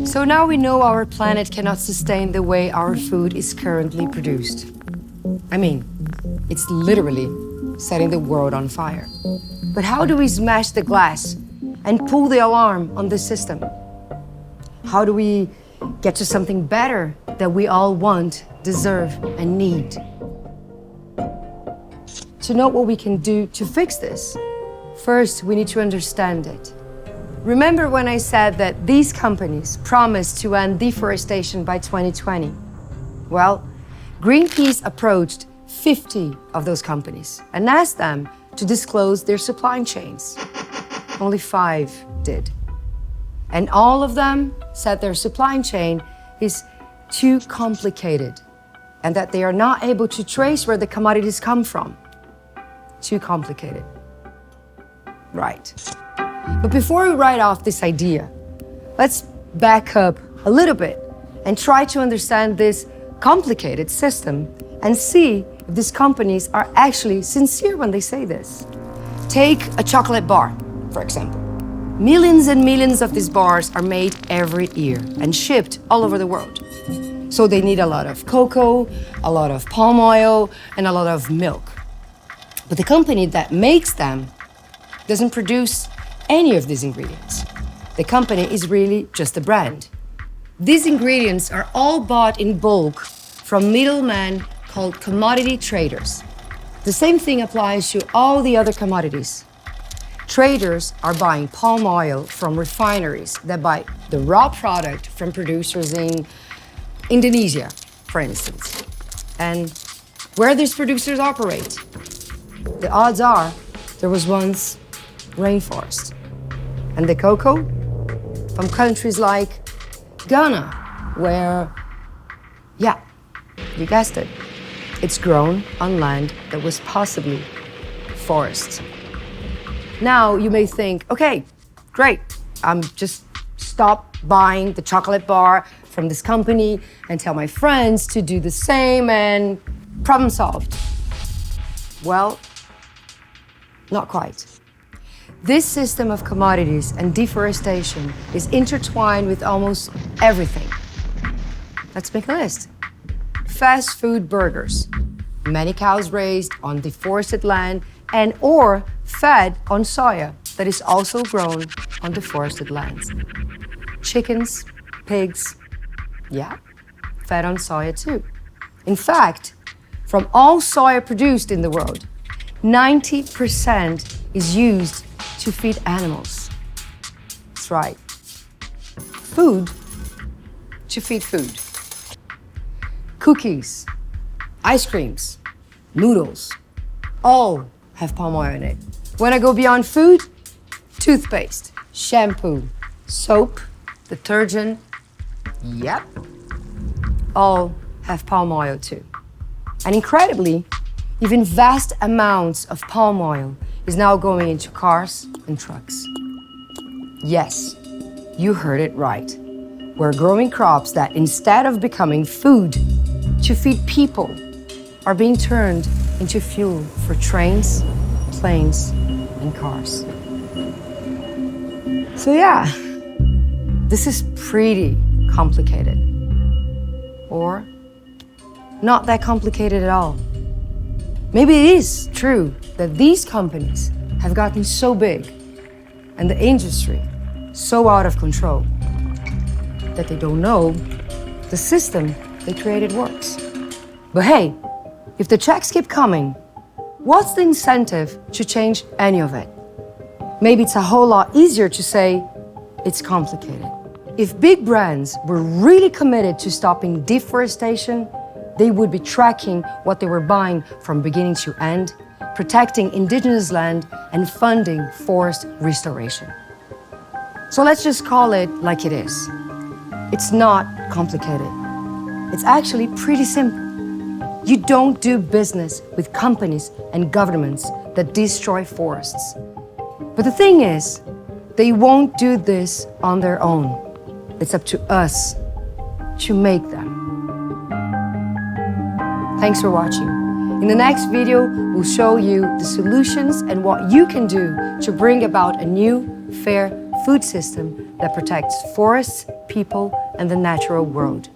So now we know our planet cannot sustain the way our food is currently produced. I mean, it's literally setting the world on fire. But how do we smash the glass and pull the alarm on the system? How do we get to something better that we all want, deserve, and need? To know what we can do to fix this, first we need to understand it. Remember when I said that these companies promised to end deforestation by 2020? Well, Greenpeace approached 50 of those companies and asked them to disclose their supply chains. Only 5 did. And all of them said their supply chain is too complicated and that they are not able to trace where the commodities come from. Too complicated. Right. But before we write off this idea, let's back up a little bit and try to understand this complicated system and see if these companies are actually sincere when they say this. Take a chocolate bar, for example. Millions and millions of these bars are made every year and shipped all over the world. So they need a lot of cocoa, a lot of palm oil, and a lot of milk. But the company that makes them doesn't produce any of these ingredients. The company is really just a brand. These ingredients are all bought in bulk from middlemen called commodity traders. The same thing applies to all the other commodities. Traders are buying palm oil from refineries that buy the raw product from producers in Indonesia, for instance. And where these producers operate, the odds are there was once rainforest. And the cocoa from countries like Ghana, where, yeah, you guessed it, it's grown on land that was possibly forest. Now you may think, okay, great, I'm just stop buying the chocolate bar from this company and tell my friends to do the same and problem solved. Well, not quite. This system of commodities and deforestation is intertwined with almost everything. Let's make a list. Fast food burgers, many cows raised on deforested land and or fed on soya that is also grown on deforested lands. Chickens, pigs, yeah, fed on soya too. In fact, from all soya produced in the world, 90% is used to feed animals. That's right. Food to feed food. Cookies, ice creams, noodles, all have palm oil in it. When I go beyond food, toothpaste, shampoo, soap, detergent, yep, all have palm oil too. And incredibly, even vast amounts of palm oil is now going into cars and trucks. Yes, you heard it right. We're growing crops that instead of becoming food to feed people are being turned into fuel for trains, planes, and cars. So yeah, this is pretty complicated. Or not that complicated at all. Maybe it is true that these companies have gotten so big and the industry so out of control that they don't know the system they created works. But hey, if the checks keep coming, what's the incentive to change any of it? Maybe it's a whole lot easier to say it's complicated. If big brands were really committed to stopping deforestation, they would be tracking what they were buying from beginning to end, protecting indigenous land, and funding forest restoration. So let's just call it like it is. It's not complicated. It's actually pretty simple. You don't do business with companies and governments that destroy forests. But the thing is, they won't do this on their own. It's up to us to make them. Thanks for watching. In the next video, we'll show you the solutions and what you can do to bring about a new, fair food system that protects forests, people, and the natural world.